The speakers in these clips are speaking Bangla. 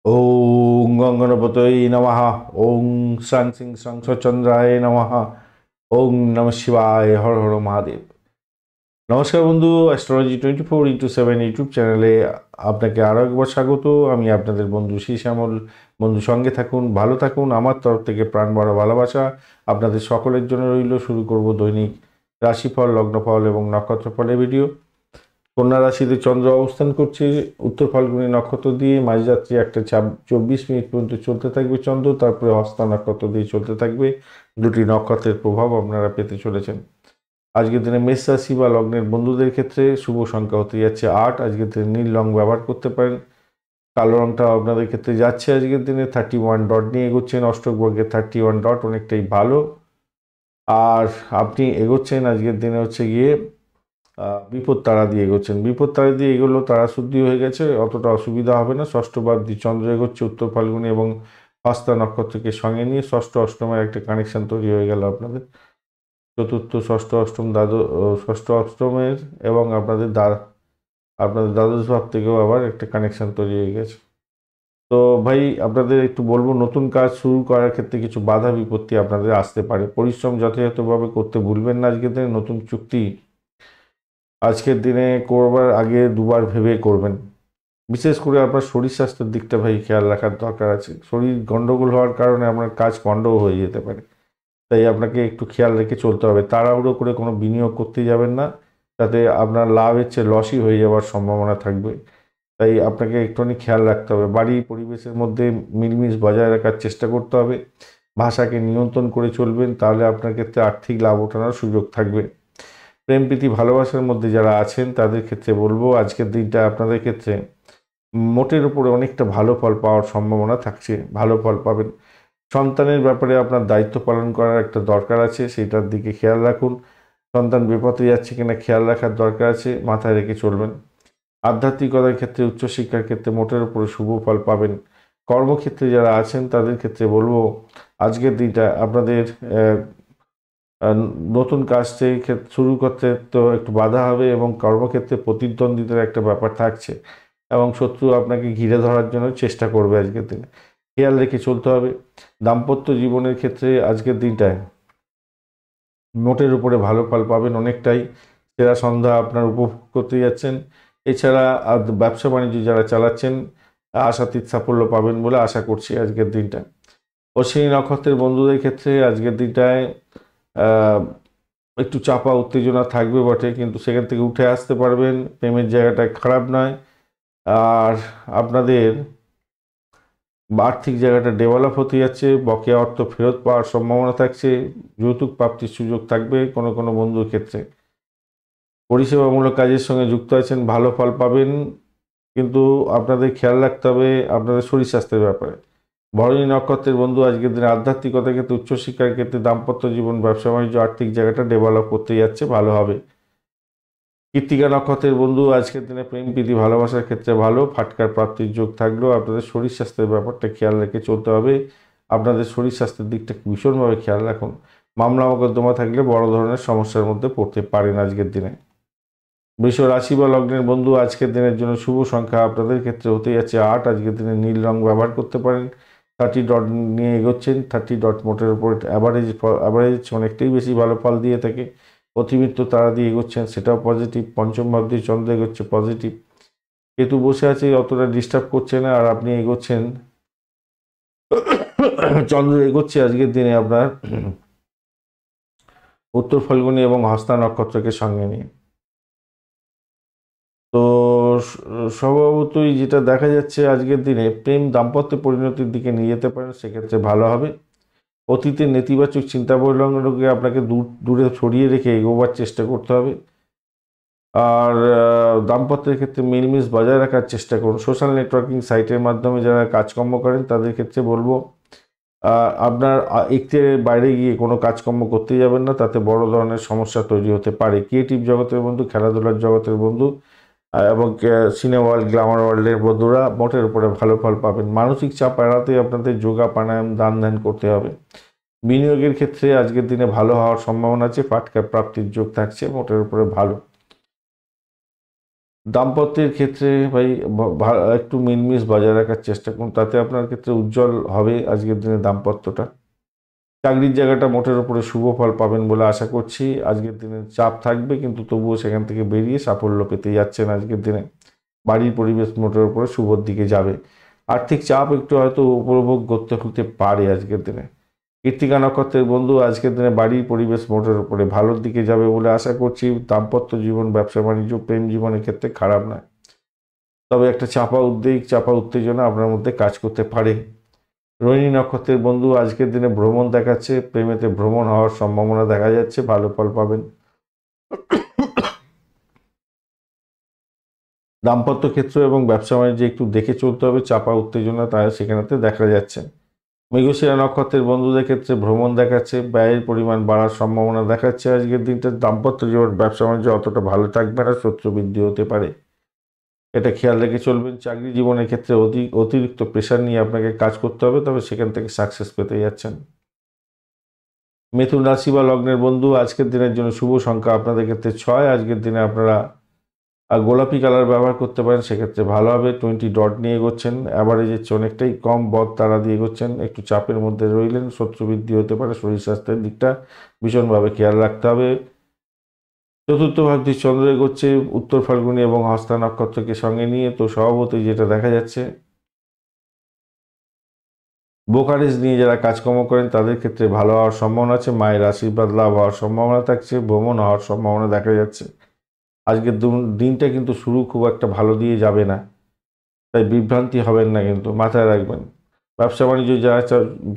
ওং গঙ্গনপতয়ে নমঃ। ওং সাং সিং সাং চন্দ্রায় নমঃ। ওং নমঃ শিবায়। হর হর মহাদেব। নমস্কার বন্ধু, অ্যাস্ট্রোলজি 24x7 ইউটিউব চ্যানেলে আপনাকে আরও একবার স্বাগত। আমি আপনাদের বন্ধু শ্রী শ্যামল। বন্ধু সঙ্গে থাকুন, ভালো থাকুন। আমার তরফ থেকে প্রাণ ভরা ভালোবাসা আপনাদের সকলের জন্য রইল। শুরু করব দৈনিক রাশিফল, লগ্নফল এবং নক্ষত্রফলের ভিডিও। কন্যা রাশিতে চন্দ্র অবস্থান করছে উত্তর ফাল্গুনী নক্ষত্র দিয়ে। মাঝরাত্রি 1:24 পর্যন্ত চলতে থাকবে চন্দ্র, তারপরে হস্তা নক্ষত্র দিয়ে চলতে থাকবে। দুটি নক্ষত্রের প্রভাব আপনারা পেতে চলেছেন। আজকের দিনে মেষ রাশি বা লগ্নের বন্ধুদের ক্ষেত্রে শুভ সংখ্যা হতে যাচ্ছে 8। আজকের দিনে নীল রং ব্যবহার করতে পারেন। কালো রংটা আপনাদের ক্ষেত্রে যাচ্ছে। আজকের দিনে 31 ডট নিয়ে এগোচ্ছেন। অষ্টক বর্গের 31 ডট অনেকটাই ভালো। আর আপনি এগোচ্ছেন আজকের দিনে হচ্ছে গিয়ে বিপদ তারা দিয়ে এগোচ্ছেন। বিপদ তারা দিয়ে এগোলো তারা শুদ্ধি হয়ে গেছে, অতটা অসুবিধা হবে না। ষষ্ঠ ভাবটি চন্দ্র এগোচ্ছে উত্তর ফাল্গুনী এবং হস্তা নক্ষত্রকে সঙ্গে নিয়ে ষষ্ঠ অষ্টমের একটা কানেকশন তৈরি হয়ে গেল আপনাদের। চতুর্থ ষষ্ঠ অষ্টম ষষ্ঠ অষ্টমের এবং আপনাদের দ্বাদশ ভাব থেকেও আবার একটা কানেকশন তৈরি হয়ে গেছে। তো ভাই, আপনাদের একটু বলবো, নতুন কাজ শুরু করার ক্ষেত্রে কিছু বাধা বিপত্তি আপনাদের আসতে পারে। পরিশ্রম যথাযথভাবে করতে ভুলবেন না। আজকের দিনে নতুন চুক্তি আজকের দিনে করবার আগে দুবার ভেবে করবেন। বিশেষ করে আপনার শরীর স্বাস্থ্যের দিকটা ভাই খেয়াল রাখার দরকার আছে। শরীর গণ্ডগোল হওয়ার কারণে আপনার কাজ পণ্ডও হয়ে যেতে পারে। তাই আপনাকে একটু খেয়াল রেখে চলতে হবে। তাড়াহুড়ো করে কোনো বিনিয়োগ করতে যাবেন না, তাতে আপনার লাভের চেয়ে লসই হয়ে যাওয়ার সম্ভাবনা থাকবে। তাই আপনাকে একটুখানি খেয়াল রাখতে হবে। বাড়ির পরিবেশের মধ্যে মিলমিশ বজায় রাখার চেষ্টা করতে হবে। ভাষাকে নিয়ন্ত্রণ করে চলবেন, তাহলে আপনার ক্ষেত্রে আর্থিক লাভ ওঠানোর সুযোগ থাকবে। প্রেম প্রীতি ভালোবাসার মধ্যে যারা আছেন তাদের ক্ষেত্রে বলবো, আজকের দিনটা আপনাদের ক্ষেত্রে মোটের উপরে অনেকটা ভালো ফল পাওয়ার সম্ভাবনা থাকছে। ভালো ফল পাবেন। সন্তানের ব্যাপারে আপনার দায়িত্ব পালন করার একটা দরকার আছে, সেইটার দিকে খেয়াল রাখুন। সন্তান বিপথে যাচ্ছে কিনা খেয়াল রাখার দরকার আছে, মাথায় রেখে চলবেন। আধ্যাত্মিকতার ক্ষেত্রে, উচ্চশিক্ষার ক্ষেত্রে মোটের উপরে শুভ ফল পাবেন। কর্মক্ষেত্রে যারা আছেন তাদের ক্ষেত্রে বলবো, আজকের দিনটা আপনাদের আহ, নতুন কাজ শুরু করতে তো একটু বাধা হবে এবং কর্মক্ষেত্রে প্রতিদ্বন্দ্বিতার একটা ব্যাপার থাকছে এবং শত্রু আপনাকে ঘিরে ধরার জন্য চেষ্টা করবে। আজকের দিনে খেয়াল রেখে চলতে হবে। দাম্পত্য জীবনের ক্ষেত্রে আজকের দিনটায় মোটের উপরে ভালো ফল পাবেন অনেকটাই। সেরা সন্ধ্যা আপনার উপভোগ করতে যাচ্ছেন। এছাড়া ব্যবসা বাণিজ্য যারা চালাচ্ছেন আশাতীত সাফল্য পাবেন বলে আশা করছি আজকের দিনটা। অশ্বিনী নক্ষত্রের বন্ধুদের ক্ষেত্রে আজকের দিনটায় আহ, একটু চাপা উত্তেজনা থাকবে বটে, কিন্তু সেখান থেকে উঠে আসতে পারবেন। প্রেমের জায়গাটা খারাপ নয়। আর আপনাদের আর্থিক জায়গাটা ডেভেলপ হতে যাচ্ছে। বকেয়া অর্থ ফেরত পাওয়ার সম্ভাবনা থাকছে। যৌতুক প্রাপ্তির সুযোগ থাকবে কোনো কোনো বন্ধুর ক্ষেত্রে। পরিষেবামূলক কাজের সঙ্গে যুক্ত আছেন, ভালো ফল পাবেন। কিন্তু আপনাদের খেয়াল রাখতে হবে আপনাদের শরীর স্বাস্থ্যের ব্যাপারে। ভরণী নক্ষত্রের বন্ধু আজকের দিনে আধ্যাত্মিকতার ক্ষেত্রে, উচ্চশিক্ষার ক্ষেত্রে, দাম্পত্য জীবন, ব্যবসা বাণিজ্য, আর্থিক জায়গাটা ডেভেলপ করতে যাচ্ছে, ভালো হবে। কৃত্তিকা নক্ষত্রের বন্ধু আজকের দিনে প্রেম প্রীতি ভালোবাসার ক্ষেত্রে ভালো। ফাটকার প্রাপ্তির যোগ থাকলেও আপনাদের শরীর স্বাস্থ্যের ব্যাপারটা খেয়াল রেখে চলতে হবে। আপনাদের শরীর স্বাস্থ্যের দিকটা ভীষণভাবে খেয়াল রাখুন। মামলা মোকদ্দমা থাকলে বড় ধরনের সমস্যার মধ্যে পড়তে পারেন আজকের দিনে। বৃষ রাশি বা লগ্নের বন্ধু আজকের দিনের জন্য শুভ সংখ্যা আপনাদের ক্ষেত্রে হতে যাচ্ছে 8। আজকের দিনে নীল রং ব্যবহার করতে পারেন। 30 ডট নিয়ে এগোচ্ছেন। 30 ডট মোটের উপর অ্যাভারেজ অনেকটাই বেশি ভালো ফল দিয়ে থাকে। অতিরিক্ত তারা দিয়ে এগোচ্ছেন, সেটাও পজিটিভ। পঞ্চম ভাব দিয়ে চন্দ্র এগোচ্ছে, পজিটিভ। কেতু বসে আছে, অতটা ডিস্টার্ব করছে না। আর আপনি এগোচ্ছেন, চন্দ্র এগোচ্ছে আজকের দিনে আপনার উত্তর ফাল্গুনী এবং হস্তা নক্ষত্রকে সঙ্গে নিয়ে। তো স্বভাবতই যেটা দেখা যাচ্ছে আজকের দিনে প্রেম দাম্পত্য পরিণতির দিকে নিয়ে যেতে পারেন, সেক্ষেত্রে ভালো হবে। অতীতের নেতিবাচক চিন্তা ভাবনাগুলোকে আপনাকে দূরে সরিয়ে রেখে এগোবার চেষ্টা করতে হবে। আর দাম্পত্যের ক্ষেত্রে মিলমিশ বজায় রাখার চেষ্টা করুন। সোশ্যাল নেটওয়ার্কিং সাইটের মাধ্যমে যারা কাজকর্ম করেন তাদের ক্ষেত্রে বলবো, আপনার ইখতিয়ারের বাইরে গিয়ে কোনো কাজকর্ম করতে যাবেন না, তাতে বড় ধরনের সমস্যা তৈরি হতে পারে। ক্রিয়েটিভ জগতের বন্ধু, খেলাধুলার জগতের বন্ধু এবং সিনেমা ওয়ার্ল্ড, গ্ল্যামার ওয়ার্ল্ডের বন্ধুরা মোটের উপরে ভালো ফল পাবেন। মানসিক চাপ এড়াতে আপনাদের যোগা প্রাণায়াম দান ধ্যান করতে হবে। বিনিয়োগের ক্ষেত্রে আজকের দিনে ভালো হওয়ার সম্ভাবনা আছে। ফাটকা প্রাপ্তির যোগ থাকছে, মোটের উপরে ভালো। দাম্পত্যের ক্ষেত্রে ভাই একটু মিলমিশ বজায় রাখার চেষ্টা করুন, তাতে আপনার ক্ষেত্রে উজ্জ্বল হবে আজকের দিনে দাম্পত্যটা। চাকরির জায়গাটা মোটের উপরে শুভ ফল পাবেন বলে আশা করছি। আজকের দিনে চাপ থাকবে, কিন্তু তবুও সেখান থেকে বেরিয়ে সাফল্য পেতে যাচ্ছেন আজকের দিনে। বাড়ির পরিবেশ মোটের উপরে শুভর দিকে যাবে। আর্থিক চাপ একটু হয়তো উপভোগ করতে হতে পারে আজকের দিনে। কৃত্তিকা নক্ষত্রের বন্ধু, আজকের দিনে বাড়ির পরিবেশ মোটের উপরে ভালোর দিকে যাবে বলে আশা করছি। দাম্পত্য জীবন, ব্যবসা বাণিজ্য, প্রেম জীবনের ক্ষেত্রে খারাপ নয়, তবে একটা চাপা উদ্বেগ, চাপা উত্তেজনা আপনার মধ্যে কাজ করতে পারে। রোহিণী নক্ষত্রের বন্ধু, আজকের দিনে ভ্রমণ দেখাচ্ছে, প্রেমেতে ভ্রমণ হওয়ার সম্ভাবনা দেখা যাচ্ছে, ভালো ফল পাবেন। দাম্পত্য ক্ষেত্র এবং ব্যবসা বাণিজ্যে একটু দেখে চলতে হবে, চাপা উত্তেজনা তাই সেখানেতে দেখা যাচ্ছে। মৃগশিরা নক্ষত্রের বন্ধুদের ক্ষেত্রে ভ্রমণ দেখাচ্ছে, ব্যয়ের পরিমাণ বাড়ার সম্ভাবনা দেখাচ্ছে আজকের দিনটা। দাম্পত্য জীবন, ব্যবসা বাণিজ্য অতটা ভালো থাকবে না, শত্রু বৃদ্ধি হতে পারে, এটা খেয়াল রেখে চলবেন। চাকরি জীবনের ক্ষেত্রে অতিরিক্ত প্রেশার নিয়ে আপনাকে কাজ করতে হবে, তবে সেখান থেকে সাকসেস পেতে যাচ্ছেন। মিথুন রাশি বা লগ্নের বন্ধু, আজকের দিনের জন্য শুভ সংখ্যা আপনাদের ক্ষেত্রে 6। আজকের দিনে আপনারা গোলাপি কালার ব্যবহার করতে পারেন, সেক্ষেত্রে ভালো হবে। 20 ডট নিয়ে এগোচ্ছেন, অ্যাভারেজের চেয়ে অনেকটাই কম বদ তারা দিয়ে এগোচ্ছেন। একটু চাপের মধ্যে রইলেন, শত্রু বৃদ্ধি হতে পারে, শরীর স্বাস্থ্যের দিকটা ভীষণভাবে খেয়াল রাখতে হবে। চতুর্থ ভাবটি চন্দ্র এগোচ্ছে উত্তর ফাল্গুনী এবং হস্তা নক্ষত্রকে সঙ্গে নিয়ে, তো স্বভাবতই যেটা দেখা যাচ্ছে, ব্রোকারেজ নিয়ে যারা কাজকর্ম করেন তাদের ক্ষেত্রে ভালো হওয়ার সম্ভাবনা আছে। মায়ের আশীর্বাদ লাভ হওয়ার সম্ভাবনা থাকছে, ভ্রমণ হওয়ার সম্ভাবনা দেখা যাচ্ছে। আজকের দিনটা কিন্তু শুরু খুব একটা ভালো দিয়ে যাবে না, তাই বিভ্রান্তি হবেন না, কিন্তু মাথায় রাখবেন। ব্যবসা বাণিজ্য যারা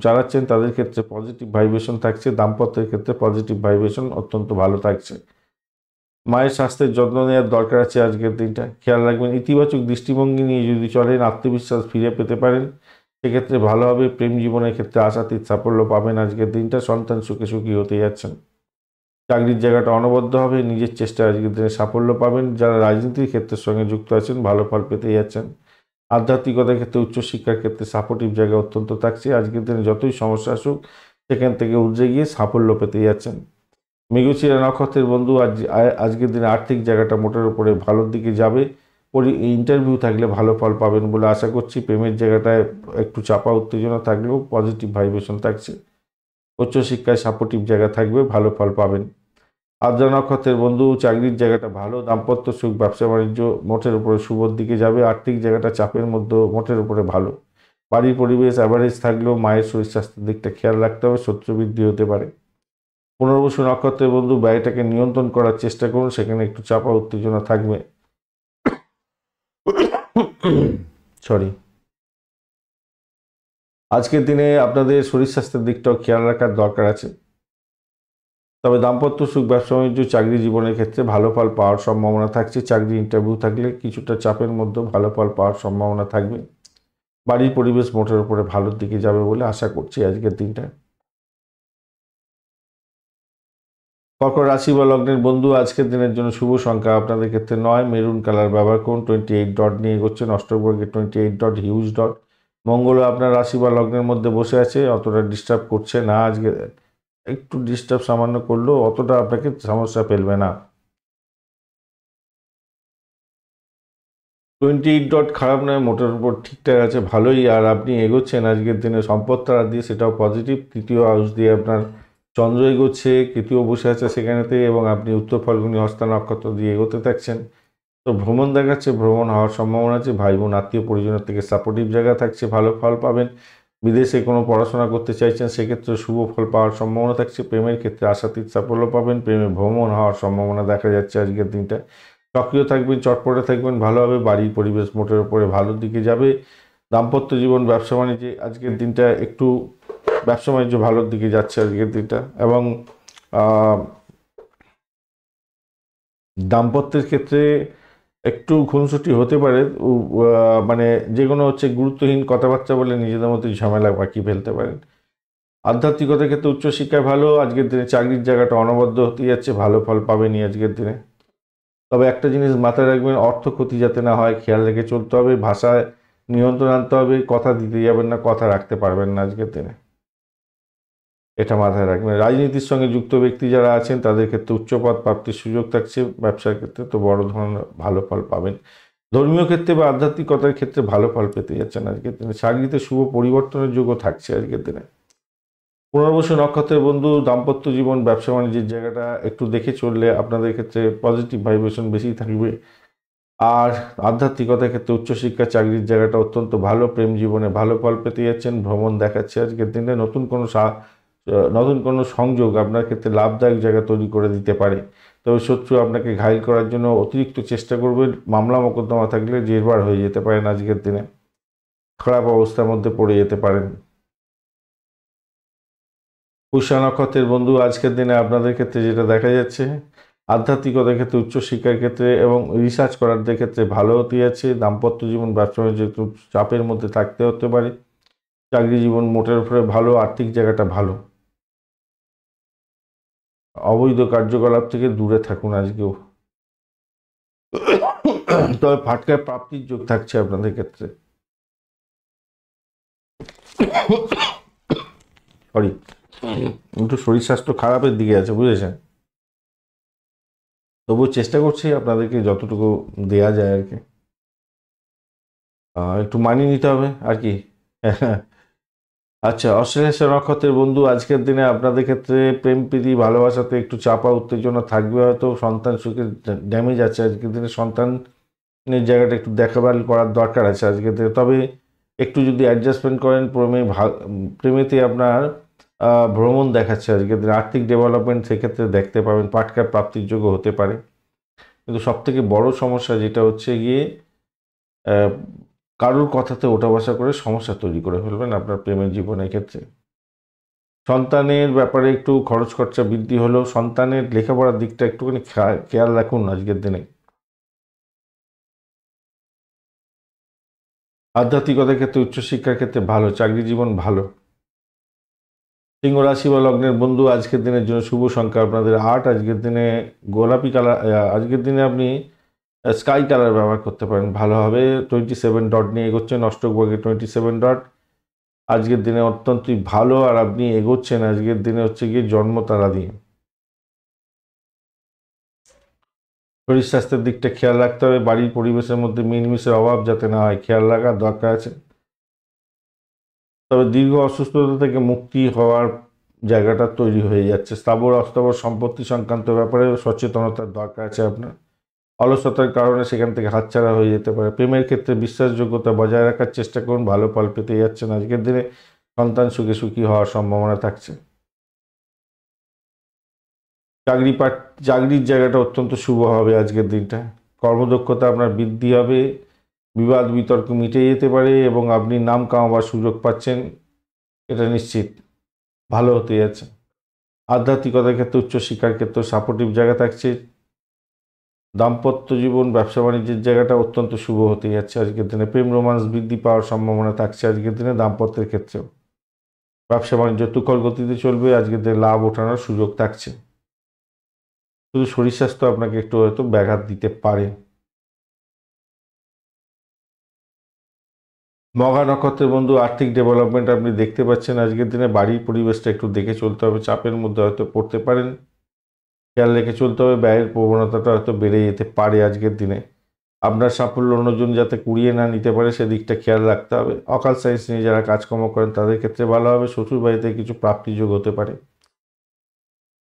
চালাচ্ছেন তাদের ক্ষেত্রে পজিটিভ ভাইব্রেশন থাকছে, দাম্পত্যের ক্ষেত্রে পজিটিভ ভাইব্রেশন অত্যন্ত ভালো থাকছে। মায়ের স্বাস্থ্যের যত্ন নেওয়ার দরকার আছে আজকের দিনটা, খেয়াল রাখবেন। ইতিবাচক দৃষ্টিভঙ্গি নিয়ে যদি চলেন, আত্মবিশ্বাস ফিরে পেতে পারেন, সেক্ষেত্রে ভালো হবে। প্রেম জীবনের ক্ষেত্রে আশাতীত সাফল্য পাবেন আজকের দিনটা, সন্তান সুখে সুখী হতে যাচ্ছেন। চাকরির জায়গাটা অনবদ্য হবে, নিজের চেষ্টায় আজকের দিনে সাফল্য পাবেন। যারা রাজনীতির ক্ষেত্রের সঙ্গে যুক্ত আছেন, ভালো ফল পেতে যাচ্ছেন। আধ্যাত্মিকতার ক্ষেত্রে, উচ্চশিক্ষার ক্ষেত্রে সাপোর্টিভ জায়গা অত্যন্ত থাকছে। আজকের দিনে যতই সমস্যা আসুক, সেখান থেকে উঠে গিয়ে সাফল্য পেতে যাচ্ছেন। মৃগশিরা নক্ষত্রের বন্ধু, আজকের দিনে আর্থিক জায়গাটা মোটের উপরে ভালোর দিকে যাবে। ইন্টারভিউ থাকলে ভালো ফল পাবেন বলে আশা করছি। প্রেমের জায়গাটায় একটু চাপা উত্তেজনা থাকলেও পজিটিভ ভাইব্রেশন থাকছে। উচ্চশিক্ষায় সাপোর্টিভ জায়গা থাকবে, ভালো ফল পাবেন। আদ্রা নক্ষত্রের বন্ধু, চাকরির জায়গাটা ভালো, দাম্পত্য সুখ, ব্যবসা বাণিজ্য মোটের উপরে শুভর দিকে যাবে। আর্থিক জায়গাটা চাপের মধ্যে মোটের উপরে ভালো। বাড়ির পরিবেশ অ্যাভারেজ থাকলেও মায়ের শরীর স্বাস্থ্যের দিকটা খেয়াল রাখতে হবে, শত্রু বৃদ্ধি হতে পারে। পুনর্বসু নক্ষত্রের বন্ধু, ব্যয়টাকে নিয়ন্ত্রণ করার চেষ্টা করুন, সেখানে একটু চাপা উত্তেজনা থাকবে। সরি। আজকের দিনে আপনাদের শরীর স্বাস্থ্যের দিকটাও খেয়াল রাখার দরকার আছে, তবে দাম্পত্য সুখ, ব্যবসা বাণিজ্য, চাকরি জীবনের ক্ষেত্রে ভালো ফল পাওয়ার সম্ভাবনা থাকছে। চাকরি ইন্টারভিউ থাকলে কিছুটা চাপের মধ্যেও ভালো ফল পাওয়ার সম্ভাবনা থাকবে। বাড়ির পরিবেশ মোটের উপরে ভালোর দিকে যাবে বলে আশা করছি আজকের দিনটা। কর্কট রাশি বা লগ্নের বন্ধু, আজকের দিনের জন্য শুভ সংখ্যা আপনাদের ক্ষেত্রে 9। মেরুন কালার ব্যবহার করুন। 28 ডট নিয়ে এগোচ্ছেন, অষ্টবর্গে 28 ডট, হিউজ ডট। মঙ্গল আপনার রাশি বা লগ্নের মধ্যে বসে আছে, অতটা ডিস্টার্ব করছে না আজকে। একটু ডিস্টার্ব সামান্য করলেও অতটা আপনাকে সমস্যা ফেলবে না। 28 ডট খারাপ নয়, মোটের উপর ঠিকঠাক আছে, ভালোই। আর আপনি এগোচ্ছেন আজকের দিনে সম্পদ তারা দিয়ে, সেটাও পজিটিভ। তৃতীয় হাউস দিয়ে আপনার চন্দ্র এগোচ্ছে, কেতুও বসে আছে সেখানেতে, এবং আপনি উত্তর ফাল্গুনী হস্তা নক্ষত্র দিয়ে এগোতে থাকছেন। তো ভ্রমণ দেখাচ্ছে, ভ্রমণ হওয়ার সম্ভাবনা আছে। ভাই বোন আত্মীয় পরিজনের থেকে সাপোর্টিভ জায়গা থাকছে, ভালো ফল পাবেন। বিদেশে কোনো পড়াশোনা করতে চাইছেন, সেক্ষেত্রে শুভ ফল পাওয়ার সম্ভাবনা থাকছে। প্রেমের ক্ষেত্রে আশাতীত সাফল্য পাবেন, প্রেমে ভ্রমণ হওয়ার সম্ভাবনা দেখা যাচ্ছে আজকের দিনটা। সক্রিয় থাকবেন, চটপটে থাকবেন, ভালো হবে। বাড়ির পরিবেশ মোটের উপরে ভালোর দিকে যাবে। দাম্পত্য জীবন, ব্যবসা বাণিজ্যে আজকের দিনটা একটু, ব্যবসা বাণিজ্য ভালোর দিকে যাচ্ছে আজকের দিনটা, এবং দাম্পত্যের ক্ষেত্রে একটু খুনসুটি হতে পারে। মানে যে কোনো গুরুত্বহীন কথাবার্তা বলে নিজেদের মধ্যে ঝামেলা বাকি ফেলতে পারেন। আধ্যাত্মিকতার ক্ষেত্রে উচ্চশিক্ষায় ভালো। আজকের দিনে চাকরির জায়গাটা অনবদ্য হতে যাচ্ছে, ভালো ফল পাবেনই আজকের দিনে। তবে একটা জিনিস মাথায় রাখবেন, অর্থ ক্ষতি যাতে না হয় খেয়াল রেখে চলতে হবে। ভাষায় নিয়ন্ত্রণ আনতে হবে, কথা দিতে যাবেন না, কথা রাখতে পারবেন না আজকের দিনে। এটা মাথায় রাখবেন। রাজনীতির সঙ্গে যুক্ত ব্যক্তি যারা আছেন তাদের ক্ষেত্রে উচ্চপদ প্রাপ্তির সুযোগ থাকছে। ব্যবসার ক্ষেত্রে তো বড় ধরনের ভালো ফল পাবেন। ধর্মীয় ক্ষেত্রে বা আধ্যাত্মিকতার ক্ষেত্রে ভালো ফল পেতে যাচ্ছেন আজকের দিনে। চাকরিতে শুভ পরিবর্তনের যোগও থাকছে আজকের দিনে। পুনর্বসু নক্ষত্রের বন্ধু, দাম্পত্য জীবন, ব্যবসা বাণিজ্যের জায়গাটা একটু দেখে চললে আপনাদের ক্ষেত্রে পজিটিভ ভাইব্রেশন বেশি থাকবে। আর আধ্যাত্মিকতার ক্ষেত্রে উচ্চশিক্ষা, চাকরির জায়গাটা অত্যন্ত ভালো। প্রেম জীবনে ভালো ফল পেতে যাচ্ছেন। ভ্রমণ দেখাচ্ছে আজকের দিনে। নতুন কোনো সংযোগ আপনার ক্ষেত্রে লাভদায়ক জায়গা তৈরি করে দিতে পারে। তবে শত্রু আপনাকে ঘায়েল করার জন্য অতিরিক্ত চেষ্টা করবে। মামলা মোকদ্দমা থাকলে জেরবার হয়ে যেতে পারেন আজকের দিনে। খারাপ অবস্থার মধ্যে পড়ে যেতে পারেন। পুষ্যা নক্ষত্রের বন্ধু, আজকের দিনে আপনাদের ক্ষেত্রে যেটা দেখা যাচ্ছে, আধ্যাত্মিকতার ক্ষেত্রে, উচ্চশিক্ষার ক্ষেত্রে এবং রিসার্চ করার ক্ষেত্রে ভালো হতে যাচ্ছে। দাম্পত্য জীবন, ব্যবসা বাণিজ্য একটু চাপের মধ্যে থাকতে হতে পারে। চাকরি জীবন মোটের উপরে ভালো। আর্থিক জায়গাটা ভালো। অবৈধ কার্যকলাপ থেকে দূরে থাকুন আজকেও। তবে ফাটকায় প্রাপ্তির যোগ থাকছে আপনাদের ক্ষেত্রে। সরি, একটু শরীর স্বাস্থ্য খারাপের দিকে আছে, বুঝেছেন। তবুও চেষ্টা করছি আপনাদেরকে যতটুকু দেয়া যায় আর কি। একটু মানিয়ে নিতে হবে আর কি। আচ্ছা, অশ্লেষা নক্ষত্রের বন্ধু, আজকের দিনে আপনাদের ক্ষেত্রে প্রেম প্রীতি ভালোবাসাতে একটু চাপা উত্তেজনা থাকবে। হয়তো সন্তান সুখের ড্যামেজ আছে আজকের দিনে। সন্তানের জায়গাটা একটু দেখাভাল করার দরকার আছে আজকের দিনে। তবে একটু যদি অ্যাডজাস্টমেন্ট করেন, প্রেমেতে আপনার ভ্রমণ দেখাচ্ছে আজকের দিনে। আর্থিক ডেভেলপমেন্ট সেক্ষেত্রে দেখতে পাবেন। পাটকার প্রাপ্তির যোগ্য হতে পারে। কিন্তু সবথেকে বড় সমস্যা যেটা হচ্ছে গিয়ে, কারোর কথাতে ওঠা বসা করে সমস্যা তৈরি করে ফেলবেন আপনার প্রেমের জীবনের ক্ষেত্রে। সন্তানের ব্যাপারে একটু খরচ খরচা বৃদ্ধি হলেও সন্তানের লেখাপড়ার দিকটা একটুখানি খেয়াল রাখুন আজকের দিনে। আধ্যাত্মিকতার ক্ষেত্রে, উচ্চশিক্ষার ক্ষেত্রে ভালো। চাকরি জীবন ভালো। সিংহ রাশি বা লগ্নের বন্ধু, আজকের দিনের জন্য শুভ সংখ্যা আপনাদের 8। আজকের দিনে গোলাপি কালার, আজকের দিনে আপনি স্কাই কালার ব্যবহার করতে পারেন, ভালো হবে। 27 ডট নিয়ে এগোচ্ছেন। অষ্টক বর্গে 27 ডট আজকের দিনে অত্যন্তই ভালো। আর আপনি এগোচ্ছেন আজকের দিনে হচ্ছে গিয়ে জন্ম তারা দিয়ে। শরীর স্বাস্থ্যের দিকটা খেয়াল রাখতে হবে। বাড়ির পরিবেশের মধ্যে মিলমিশের অভাব যাতে না হয়, খেয়াল রাখার দরকার আছে। তবে দীর্ঘ অসুস্থতা থেকে মুক্তি হওয়ার জায়গাটা তৈরি হয়ে যাচ্ছে। স্থাবর অস্থাবর সম্পত্তি সংক্রান্ত ব্যাপারে সচেতনতার দরকার আছে আপনার। অলসতার কারণে সেখান থেকে হাতছাড়া হয়ে যেতে পারে। প্রেমের ক্ষেত্রে বিশ্বাসযোগ্যতা বজায় রাখার চেষ্টা করুন, ভালো ফল পেতে যাচ্ছেন আজকের দিনে। সন্তান সুখী হওয়ার সম্ভাবনা থাকছে। চাকরির জায়গাটা অত্যন্ত শুভ হবে আজকের দিনটা। কর্মদক্ষতা আপনার বৃদ্ধি হবে। বিবাদ বিতর্ক মিটে যেতে পারে এবং আপনি নাম কামাবার সুযোগ পাচ্ছেন, এটা নিশ্চিত। ভালো হতে যাচ্ছে। আধ্যাত্মিকতার ক্ষেত্রে, উচ্চশিক্ষার ক্ষেত্রে সাপোর্টিভ জায়গা থাকছে। দাম্পত্য জীবন, ব্যবসা বাণিজ্যের জায়গাটা অত্যন্ত শুভ হতে যাচ্ছে আজকের দিনে। প্রেম রোমান্স বৃদ্ধি পাওয়ার সম্ভাবনা থাকছে আজকের দিনে। দাম্পত্যের ক্ষেত্রেও ব্যবসা বাণিজ্য তুখর গতিতে চলবে। আজকের দিনে লাভ ওঠানোর সুযোগ থাকছে। শুধু শরীর স্বাস্থ্য আপনাকে একটু হয়তো ব্যাঘাত দিতে পারে। মঘা নক্ষত্রের বন্ধু, আর্থিক ডেভেলপমেন্ট আপনি দেখতে পাচ্ছেন আজকের দিনে। বাড়ির পরিবেশটা একটু দেখে চলতে হবে। চাপের মধ্যে হয়তো পড়তে পারেন, খেয়াল রেখে চলতে হবে। ব্যয়ের প্রবণতাটা হয়তো বেড়ে যেতে পারে আজকের দিনে। আপনার সাফল্য অন্যজন যাতে কুড়িয়ে না নিতে পারে সেদিকটা খেয়াল রাখতে হবে। অকাল সায়েন্স নিয়ে যারা কাজকর্ম করেন তাদের ক্ষেত্রে ভালো হবে। শ্বশুর বাড়িতে কিছু প্রাপ্তিযোগ হতে পারে।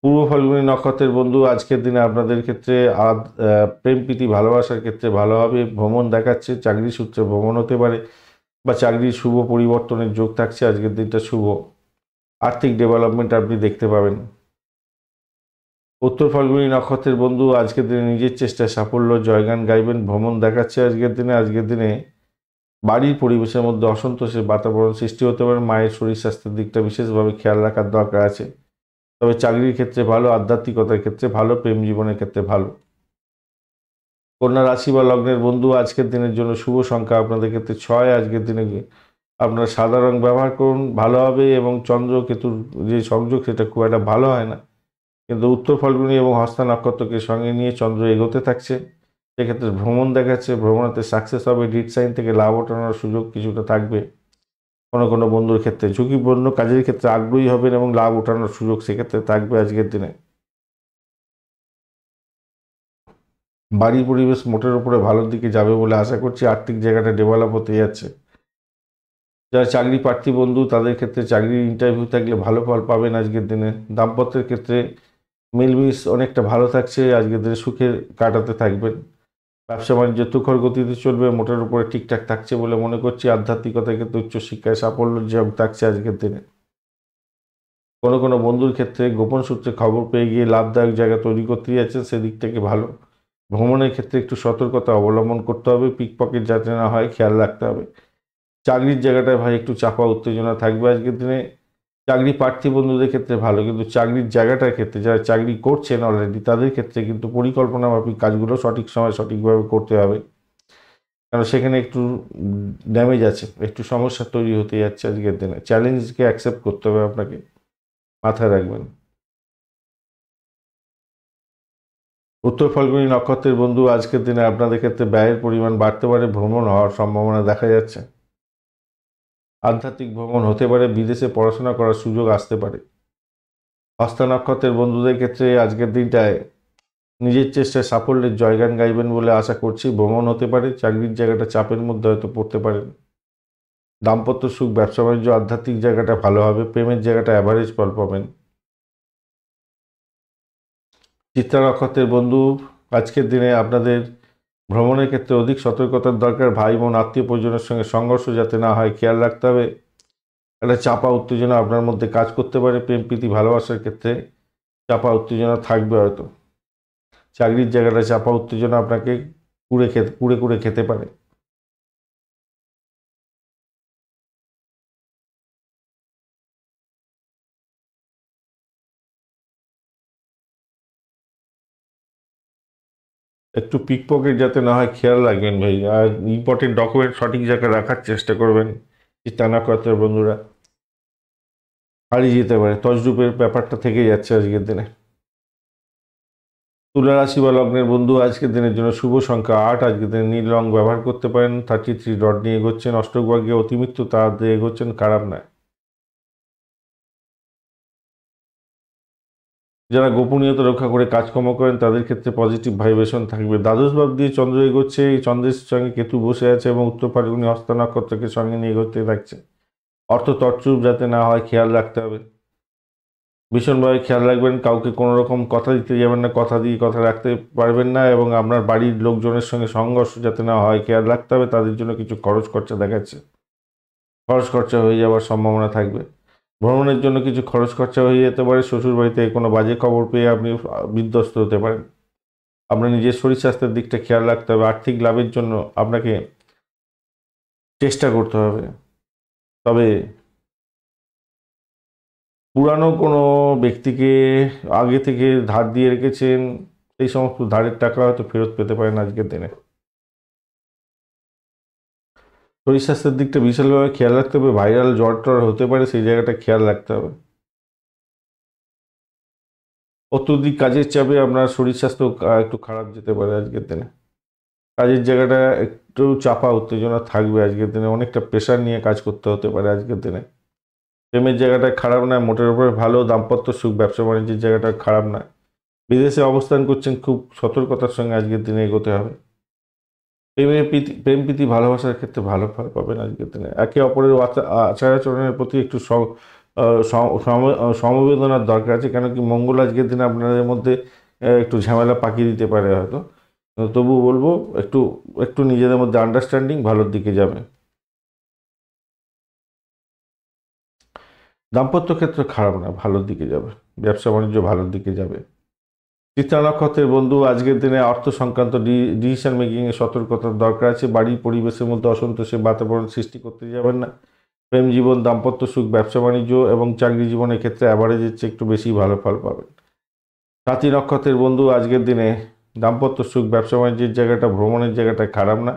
পূর্ব ফাল্গুনী নক্ষত্রের বন্ধু, আজকের দিনে আপনাদের ক্ষেত্রে প্রেম প্রীতি ভালোবাসার ক্ষেত্রে ভালো হবে। ভ্রমণ দেখাচ্ছে। চাকরি সূত্রে ভ্রমণ হতে পারে বা চাকরির শুভ পরিবর্তনের যোগ থাকছে। আজকের দিনটা শুভ। আর্থিক ডেভেলপমেন্ট আপনি দেখতে পাবেন। উত্তর ফাল্গুনী নক্ষত্রের বন্ধু, আজকের দিনে নিজের চেষ্টায় সাফল্য, জয়গান গাইবেন। ভ্রমণ দেখাচ্ছে আজকের দিনে বাড়ির পরিবেশের মধ্যে অসন্তোষের বাতাবরণ সৃষ্টি হতে পারে। মায়ের শরীর স্বাস্থ্যের দিকটা বিশেষভাবে খেয়াল রাখার দরকার আছে। তবে চাকরির ক্ষেত্রে ভালো, আধ্যাত্মিকতার ক্ষেত্রে ভালো, প্রেম জীবনের ক্ষেত্রে ভালো। কন্যা রাশি বা লগ্নের বন্ধু, আজকের দিনের জন্য শুভ সংখ্যা আপনাদের ক্ষেত্রে 6। আজকের দিনে আপনারা সাদা রং ব্যবহার করুন, ভালো হবে। এবং চন্দ্র কেতুর যে সংযোগ সেটা খুব একটা ভালো হয় না, কিন্তু উত্তর ফাল্গুনী এবং হস্তা নক্ষত্রকে সঙ্গে নিয়ে চন্দ্র এগোতে থাকছে। সেক্ষেত্রে ভ্রমণ দেখাচ্ছে। ভ্রমণেতে সাকসেস হবে। ডিড সাইন থেকে লাভ ওঠানোর সুযোগ কিছুটা থাকবে। কোনো বন্ধুর ক্ষেত্রে ঝুঁকিপূর্ণ কাজের ক্ষেত্রে আগ্রহী হবেন এবং লাভ ওঠানোর সুযোগ সেক্ষেত্রে থাকবে আজকের দিনে। বাড়ির পরিবেশ মোটের উপরে ভালোর দিকে যাবে বলে আশা করছি। আর্থিক জায়গাটা ডেভেলপ হতে যাচ্ছে। যারা চাকরি প্রার্থী বন্ধু তাদের ক্ষেত্রে চাকরির ইন্টারভিউ থাকলে ভালো ফল পাবেন আজকের দিনে। দাম্পত্যের ক্ষেত্রে মিলমিশ অনেকটা ভালো থাকছে, আজকের দিনে সুখে কাটাতে থাকবেন। ব্যবসা বাণিজ্য তুখর গতিতে চলবে, মোটের উপরে ঠিকঠাক থাকছে বলে মনে করছি। আধ্যাত্মিকতার ক্ষেত্রে উচ্চশিক্ষায় সাফল্য যোগ থাকছে আজকের দিনে। কোনো বন্ধুর ক্ষেত্রে গোপন সূত্রে খবর পেয়ে গিয়ে লাভদায়ক জায়গা তৈরি করতে যাচ্ছেন, সেদিক থেকে ভালো। ভ্রমণের ক্ষেত্রে একটু সতর্কতা অবলম্বন করতে হবে, পিকপকেট যাতে না হয় খেয়াল রাখতে হবে। চাকরির জায়গাটায় ভাই একটু চাপা উত্তেজনা থাকবে আজকের দিনে। চাকরি প্রার্থী বন্ধুদের ক্ষেত্রে ভালো, কিন্তু চাকরির জায়গাটার ক্ষেত্রে যারা চাকরি করছেন অলরেডি তাদের ক্ষেত্রে কিন্তু পরিকল্পনা মাফিক কাজগুলো সঠিক সময় সঠিকভাবে করতে হবে, কারণ সেখানে একটু ড্যামেজ আছে, একটু সমস্যা তৈরি হতে যাচ্ছে আজকের দিনে। চ্যালেঞ্জকে অ্যাকসেপ্ট করতে হবে আপনাকে, মাথায় রাখবেন। উত্তর ফাল্গুনী নক্ষত্রের বন্ধু আজকের দিনে আপনাদের ক্ষেত্রে ব্যয়ের পরিমাণ বাড়তে পারে, ভ্রমণ হওয়ার সম্ভাবনা দেখা যাচ্ছে। আধ্যাত্মিক ভ্রমণ হতে পারে, বিদেশে পড়াশোনা করার সুযোগ আসতে পারে। হস্তা নক্ষত্রের বন্ধুদের ক্ষেত্রে আজকের দিনটায় নিজের চেষ্টায় সাফল্যের জয়গান গাইবেন বলে আশা করছি। ভ্রমণ হতে পারে, চাকরির জায়গাটা চাপের মধ্যে হয়তো পড়তে পারেন। দাম্পত্য সুখ, ব্যবসা বাণিজ্য, আধ্যাত্মিক জায়গাটা ভালো হবে, প্রেমের জায়গাটা অ্যাভারেজ ফল পাবেন। চিত্রা নক্ষত্রের বন্ধু আজকের দিনে আপনাদের ভ্রমণের ক্ষেত্রে অধিক সতর্কতার দরকার। ভাই বোন আত্মীয় পরিজনের সঙ্গে সংঘর্ষ যাতে না হয় খেয়াল রাখতে হবে। একটা চাপা উত্তেজনা আপনার মধ্যে কাজ করতে পারে। প্রেম প্রীতি ভালোবাসার ক্ষেত্রে চাপা উত্তেজনা থাকবে হয়তো। চাকরির জায়গাটা চাপা উত্তেজনা আপনাকে কুড়ে খেতে পারে। একটু পিকপকেট যাতে না হয় খেয়াল রাখবেন ভাই, আর ইম্পর্টেন্ট ডকুমেন্ট সঠিক জায়গায় রাখার চেষ্টা করবেন। চিন্তা না করতে বন্ধুরা, হারিয়ে যেতে পারে, তজরূপের ব্যাপারটা থেকে যাচ্ছে আজকের দিনে। তুলা রাশি বা লগ্নের বন্ধু আজকের দিনের জন্য শুভ সংখ্যা 8। আজকের দিনে নীল রং ব্যবহার করতে পারেন। 33 ডট নিয়ে এগোচ্ছেন, অষ্টক ভাগ্যে অতিরিক্ত তার দিয়ে এগোচ্ছেন, খারাপ নয়। যারা গোপনীয়তা রক্ষা করে কাজকর্ম করেন তাদের ক্ষেত্রে পজিটিভ ভাইব্রেশন থাকবে। দ্বাদশ ভাব দিয়ে চন্দ্র এগোচ্ছে, এই চন্দ্রের সঙ্গে কেতু বসে আছে এবং উত্তর ফাল্গুনী হস্ত নক্ষত্রকে সঙ্গে নিয়ে এগোতে থাকছে। অর্থ তছরূপ যাতে না হয় খেয়াল রাখতে হবে, ভীষণভাবে খেয়াল রাখবেন। কাউকে কোনো রকম কথা দিতে যাবেন না, কথা দিয়ে কথা রাখতে পারবেন না, এবং আপনার বাড়ির লোকজনের সঙ্গে সংঘর্ষ যাতে না হয় খেয়াল রাখতে হবে। তাদের জন্য কিছু খরচ খরচা দেখাচ্ছে, খরচ খরচা হয়ে যাওয়ার সম্ভাবনা থাকবে। ভ্রমণের জন্য কিছু খরচ খরচা হয়ে যেতে পারে। শ্বশুরবাড়িতে কোনো বাজে খবর পেয়ে আপনি বিধ্বস্ত হতে পারেন। আপনার নিজের শরীর স্বাস্থ্যের দিকটা খেয়াল রাখতে হবে। আর্থিক লাভের জন্য আপনাকে চেষ্টা করতে হবে, তবে পুরানো কোনো ব্যক্তিকে আগে থেকে ধার দিয়ে রেখেছেন, সেই সমস্ত ধারের টাকা হয়তো ফেরত পেতে পারেন আজকের দিনে। শরীর স্বাস্থ্যের দিকটা বিশালভাবে খেয়াল রাখতে হবে। ভাইরাল জ্বর টর হতে পারে, সেই জায়গাটা খেয়াল রাখতে হবে। অত্যধিক কাজের চাপে আপনার শরীর স্বাস্থ্য একটু খারাপ যেতে পারে আজকের দিনে। কাজের জায়গাটা একটু চাপা উত্তেজনা থাকবে আজকের দিনে, অনেকটা প্রেশার নিয়ে কাজ করতে হতে পারে আজকের দিনে। প্রেমের জায়গাটা খারাপ নয়, মোটের উপরে ভালো। দাম্পত্য সুখ, ব্যবসা বাণিজ্যের জায়গাটা খারাপ নয়। বিদেশে অবস্থান করছেন, খুব সতর্কতার সঙ্গে আজকের দিনে এগোতে হবে। প্রেম প্রীতি ভালোবাসার ক্ষেত্রে ভালো ফল পাবেন আজকের দিনে। একে অপরের আচার আচরণের প্রতি একটু সমবেদনার দরকার আছে, কেন কি মঙ্গল আজকের দিনে আপনাদের মধ্যে একটু ঝামেলা পাকিয়ে দিতে পারে হয়তো। তবু বলবো একটু একটু নিজেদের মধ্যে আন্ডারস্ট্যান্ডিং ভালোর দিকে যাবে। দাম্পত্য ক্ষেত্র খারাপ না, ভালোর দিকে যাবে। ব্যবসা বাণিজ্য ভালোর দিকে যাবে। চিত্রা নক্ষত্রের বন্ধু আজকের দিনে অর্থ সংক্রান্ত ডিসিশন মেকিংয়ে সতর্কতার দরকার আছে। বাড়ির পরিবেশের মধ্যে অসন্তোষের বাতাবরণ সৃষ্টি করতে যাবেন না। প্রেম জীবন, দাম্পত্য সুখ, ব্যবসা বাণিজ্য এবং চাকরি জীবনের ক্ষেত্রে অ্যাভারেজের চেয়ে একটু বেশি ভালো ফল পাবেন। সাথী নক্ষত্রের বন্ধু আজকের দিনে দাম্পত্য সুখ, ব্যবসা বাণিজ্যের জায়গাটা, ভ্রমণের জায়গাটা খারাপ না,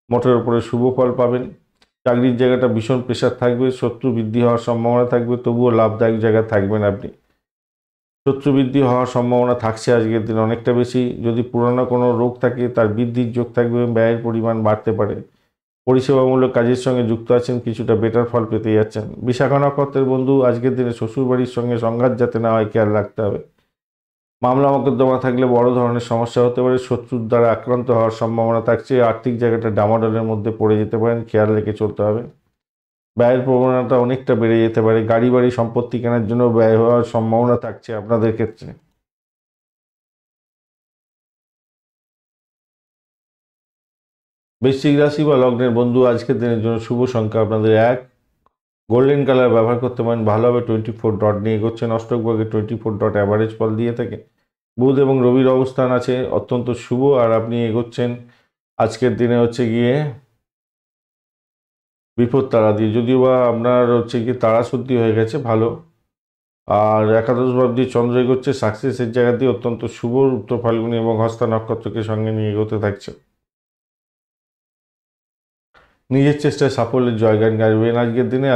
মোটের উপরে শুভ ফল পাবেন। চাকরির জায়গাটা ভীষণ প্রেশার থাকবে, শত্রু বৃদ্ধি হওয়ার সম্ভাবনা থাকবে, তবুও লাভদায়ক জায়গায় থাকবেন আপনি। শত্রু বৃদ্ধি হওয়ার সম্ভাবনা থাকছে আজকের দিনে অনেকটা বেশি। যদি পুরনো কোনো রোগ থাকে তার বৃদ্ধির যোগ থাকবে, ব্যয়ের পরিমাণ বাড়তে পারে। পরিষেবামূলক কাজের সঙ্গে যুক্ত আছেন, কিছুটা বেটার ফল পেতে যাচ্ছেন। বিশাখা নক্ষত্রের বন্ধু আজকের দিনে শ্বশুরবাড়ির সঙ্গে সংঘাত যাতে না হয় খেয়াল রাখতে হবে। মামলা মোকদ্দমা থাকলে বড় ধরনের সমস্যা হতে পারে, শত্রুর দ্বারা আক্রান্ত হওয়ার সম্ভাবনা থাকছে, আর্থিক জায়গাটা ডামাডোলের মধ্যে পড়ে যেতে পারেন, খেয়াল রেখে চলতে হবে। ব্যয়ের প্রবণতা অনেকটা বেড়ে যেতে পারে, গাড়ি বাড়ি সম্পত্তি কেনার জন্য ব্যয় হওয়ার সম্ভাবনা থাকছে আপনাদের ক্ষেত্রে। বৃশ্চিক রাশি বা লগ্নের বন্ধু আজকের দিনের জন্য শুভ সংখ্যা আপনাদের 1, গোল্ডেন কালার ব্যবহার করতে পারেন, ভালো হবে। 24 ডট নিয়ে এগোচ্ছেন, অষ্টক ভাগে 24 ডট অ্যাভারেজ ফল দিয়ে থাকে। বুধ এবং রবির অবস্থান আছে অত্যন্ত শুভ, আর আপনি এগোচ্ছেন আজকের দিনে হচ্ছে গিয়ে বিপদ তারা দিয়ে, যদিও বা আপনার হচ্ছে গিয়ে তারা শুদ্ধি হয়ে গেছে ভালো। আর একাদশ ভাব দিয়ে চন্দ্র এগোচ্ছে, সাকসেসের জায়গা দিয়ে অত্যন্ত শুভ। উত্তর ফাল্গুনী এবং হস্তা নক্ষত্রকে সঙ্গে নিয়ে এগোতে থাকছে। নিজের চেষ্টায় সাফল্যের জয়গান গাইবেন আজকের দিনে।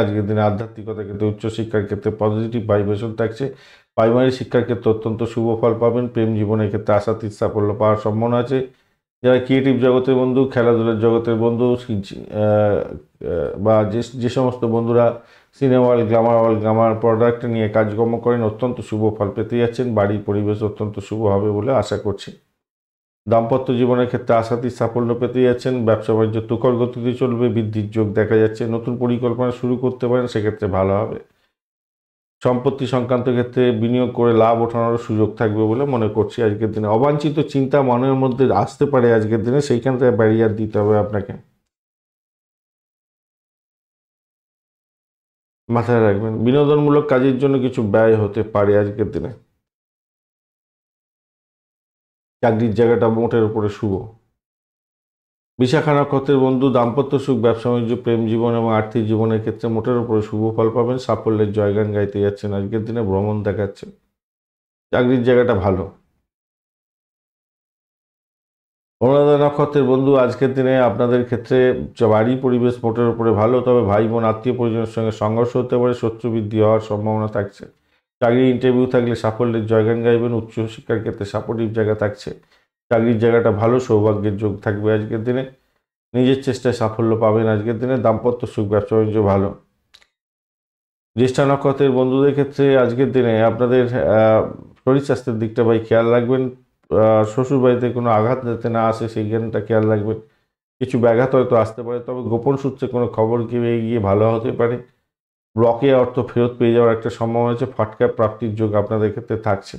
আধ্যাত্মিকতার ক্ষেত্রে উচ্চশিক্ষার ক্ষেত্রে পজিটিভ ভাইব্রেশন থাকছে। প্রাইমারি শিক্ষার ক্ষেত্রে অত্যন্ত শুভ ফল পাবেন। প্রেম জীবনের ক্ষেত্রে আশাতীত সাফল্য পাওয়ার সম্ভাবনা আছে। যারা ক্রিয়েটিভ জগতের বন্ধু, খেলাধুলার জগতের বন্ধু, বা যে সমস্ত বন্ধুরা সিনেমা হল, গ্লামার প্রোডাক্ট নিয়ে কাজকর্ম করেন, অত্যন্ত শুভ ফল পেতে যাচ্ছেন। বাড়ির পরিবেশ অত্যন্ত শুভ হবে বলে আশা করছি। দাম্পত্য জীবনের ক্ষেত্রে আশাতীত সাফল্য পেতে যাচ্ছেন। ব্যবসা বাণিজ্য তুখর গতিতে চলবে, বৃদ্ধির যোগ দেখা যাচ্ছে। নতুন পরিকল্পনা শুরু করতে পারেন, সেক্ষেত্রে ভালো হবে। সম্পত্তি সংক্রান্ত ক্ষেত্রে বিনিয়োগ করে লাভ ওঠানোর সুযোগ থাকবে বলে মনে করছি আজকের দিনে। অবাঞ্ছিত চিন্তা মনের মধ্যে আসতে পারে আজকের দিনে, সেইখান থেকে ব্যারিয়ার দিতে হবে আপনাকে, মাথায় রাখবেন। বিনোদনমূলক কাজের জন্য কিছু ব্যয় হতে পারে আজকের দিনে। চাকরির জায়গাটা মোটের উপরে শুভ। বিশাখা নক্ষত্রের বন্ধু দাম্পত্য সুখ, ব্যবসা বাণিজ্য, প্রেম জীবন এবং আর্থিক জীবনের ক্ষেত্রে মোটের উপরে শুভ ফল পাবেন। সাফল্যের জয়গান গাইতে যাচ্ছেন আজকের দিনে, ভ্রমণ দেখাচ্ছে। চাকরির জায়গাটা ভালো। অনুরাধা নক্ষত্রের বন্ধু আজকের দিনে আপনাদের ক্ষেত্রে বাড়ি পরিবেশ মোটের উপরে ভালো, তবে ভাই বোন আত্মীয় পরিজনের সঙ্গে সংঘর্ষ হতে পারে, শত্রু বৃদ্ধি হওয়ার সম্ভাবনা থাকছে। চাকরি ইন্টারভিউ থাকলে সাফল্যের জয়গান গাইবেন। উচ্চশিক্ষার ক্ষেত্রে সাপোর্টিভ জায়গা থাকছে। চাকরির জায়গাটা ভালো, সৌভাগ্যের যোগ থাকবে আজকের দিনে। নিজের চেষ্টায় সাফল্য পাবেন আজকের দিনে। দাম্পত্য সুখ, ব্যবসা বাণিজ্য ভালো। জ্যেষ্ঠা নক্ষত্রের বন্ধুদের ক্ষেত্রে আজকের দিনে আপনাদের শরীর স্বাস্থ্যের দিকটা ভাই খেয়াল রাখবেন। শ্বশুর বাড়িতে কোনো আঘাত যাতে না আসে সেই জ্ঞানটা খেয়াল রাখবেন। কিছু ব্যাঘাত হয়তো আসতে পারে, তবে গোপন সূত্রে কোনো খবর গিয়ে ভালো হতে পারে। বকেয়া অর্থ ফেরত পেয়ে যাওয়ার একটা সম্ভাবনা আছে। ফাটকা প্রাপ্তির যোগ আপনাদের ক্ষেত্রে থাকছে।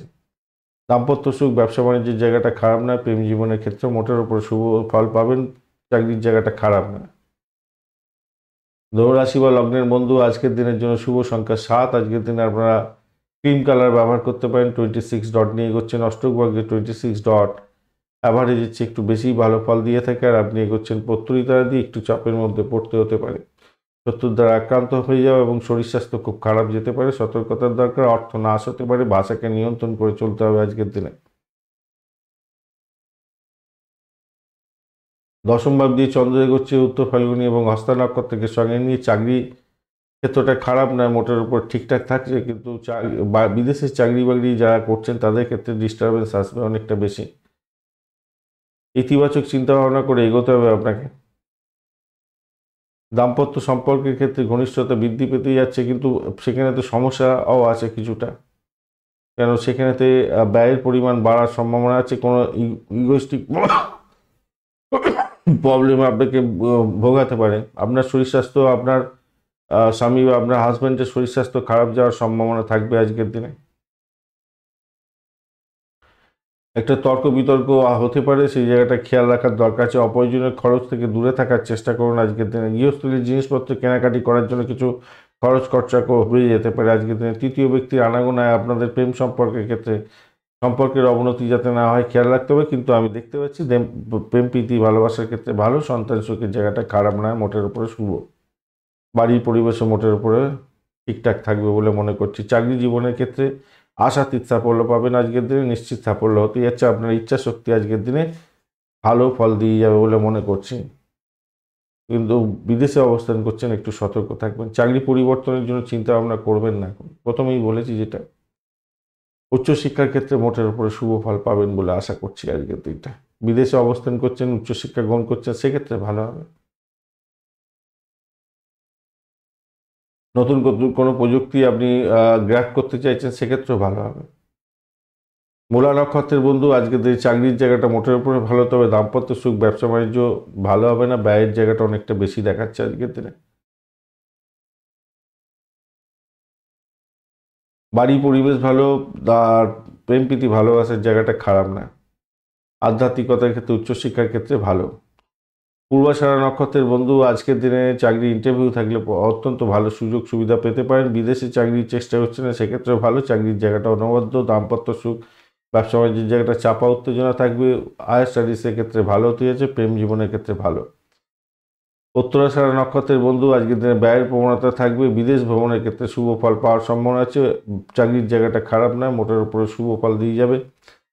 দাম্পত্য সুখ, ব্যবসা বাণিজ্যের জায়গাটা খারাপ নয়। প্রেম জীবনের ক্ষেত্রে মোটের উপর শুভ ফল পাবেন। চাকরির জায়গাটা খারাপ নয়। ধনুরাশি বা লগ্নের বন্ধু আজকের দিনের জন্য শুভ সংখ্যা 7। আজকের দিনে আপনারা ক্রিম কালার ব্যবহার করতে পারেন। 26 ডট নিয়ে এগোচ্ছেন, অষ্টক ভাগ্যে 26 ডট অ্যাভারেজের চেয়ে একটু বেশি ভালো ফল দিয়ে থাকে, আর আপনি এগোচ্ছেন প্রত্যরিতারা দিয়ে একটু চাপের মধ্যে পড়তে হতে পারে। শত্রুর দ্বারা আক্রান্ত হয়ে যাওয়া এবং শরীর স্বাস্থ্য খুব খারাপ যেতে পারে, সতর্কতার দরকার। অর্থ নাশ হতে পারে, ভাষাকে নিয়ন্ত্রণ করে চলতে হবে আজকের দিনে। দশম ভাব দিয়ে চন্দ্র এগোচ্ছে উত্তর ফাল্গুনী এবং হস্তা নক্ষত্রকে সঙ্গে নিয়ে। চাকরি ক্ষেত্রটা খারাপ নয়, মোটের উপর ঠিকঠাক থাকছে, কিন্তু বিদেশের চাকরি বাকরি যারা করছেন তাদের ক্ষেত্রে ডিস্টারবেন্স আসবে অনেকটা বেশি। ইতিবাচক চিন্তা ভাবনা করে এগোতে হবে আপনাকে। দাম্পত্য সম্পর্কের ক্ষেত্রে ঘনিষ্ঠতা বৃদ্ধি পেতে যাচ্ছে, কিন্তু সেখানে তো সমস্যাও আছে কিছুটা, কেন সেখানেতে ব্যয়ের পরিমাণ বাড়ার সম্ভাবনা আছে। কোনো ইগোস্টিক প্রবলেম আপনাকে ভোগাতে পারে। আপনার শরীর স্বাস্থ্য, আপনার স্বামী বা আপনার হাজব্যান্ডের শরীর স্বাস্থ্য খারাপ যাওয়ার সম্ভাবনা থাকবে আজকের দিনে। একটা তর্ক বিতর্ক হতে পারে, সেই জায়গাটা খেয়াল রাখার দরকার আছে। অপ্রয়োজনীয় খরচ থেকে দূরে থাকার চেষ্টা করুন আজকের দিনে। গৃহস্থলীর জিনিসপত্র কেনাকাটি করার জন্য কিছু খরচ খরচা হয়ে যেতে পারে আজকের দিনে। তৃতীয় ব্যক্তির আনাগোনায় আপনাদের প্রেম সম্পর্কের ক্ষেত্রে সম্পর্কের অবনতি যাতে না হয় খেয়াল রাখতে হবে, কিন্তু আমি দেখতে পাচ্ছি প্রেম প্রীতি ভালোবাসার ক্ষেত্রে ভালো। সন্তান সুখের জায়গাটা খারাপ নয়, মোটের উপরে শুভ। বাড়ির পরিবেশও মোটের উপরে ঠিকঠাক থাকবে বলে মনে করছি। চাকরি জীবনের ক্ষেত্রে আশাতীত সাফল্য পাবেন আজকের দিনে। নিশ্চিত সাফল্য হতে যাচ্ছে। আপনার ইচ্ছা শক্তি আজকের দিনে ভালো ফল দিয়ে যাবে বলে মনে করছি, কিন্তু বিদেশে অবস্থান করছেন, একটু সতর্ক থাকবেন। চাকরি পরিবর্তনের জন্য চিন্তা ভাবনা করবেন না। প্রথমেই বলেছি যেটা, উচ্চশিক্ষার ক্ষেত্রে মোটের উপরে শুভ ফল পাবেন বলে আশা করছি আজকের দিনটা। বিদেশে অবস্থান করছেন, উচ্চশিক্ষা গ্রহণ করছেন, সেক্ষেত্রে ভালো হবে। নতুন কোনো প্রযুক্তি আপনি গ্র্যাব করতে চাইছেন, সেক্ষেত্রেও ভালো হবে। মূলা নক্ষত্রের বন্ধু, আজকে চাকরির জায়গাটা মোটের উপরে ভালো, তবে দাম্পত্য সুখ ব্যবসা বাণিজ্য ভালো হবে না, ব্যয়ের জায়গাটা অনেকটা বেশি দেখাচ্ছে আজকের দিনে। বাড়ি পরিবেশ ভালো, আর প্রেম প্রীতি ভালোবাসার জায়গাটা খারাপ না। আধ্যাত্মিকতার ক্ষেত্রে উচ্চশিক্ষার ক্ষেত্রে ভালো। পূর্বাষাঢ়া নক্ষত্রের বন্ধু, আজকের দিনে চাকরি ইন্টারভিউ থাকলে অত্যন্ত ভালো সুযোগ সুবিধা পেতে পারেন। বিদেশে চাকরির চেষ্টা হচ্ছে না, সেক্ষেত্রে ভালো, চাকরির জায়গাটা অনবদ্য। দাম্পত্য সুখ ব্যবসা বাণিজ্যের জায়গাটা চাপা উত্তেজনা থাকবে। হায়ার স্টাডিজের ক্ষেত্রে ভালো হতে যাচ্ছে, প্রেম জীবনের ক্ষেত্রে ভালো। উত্তরাষাঢ়া নক্ষত্রের বন্ধু, আজকের দিনে ব্যয়ের প্রবণতা থাকবে। বিদেশ ভ্রমণের ক্ষেত্রে শুভ ফল পাওয়ার সম্ভাবনা আছে। চাকরির জায়গাটা খারাপ নয়, মোটের উপরে শুভ ফল দিয়ে যাবে।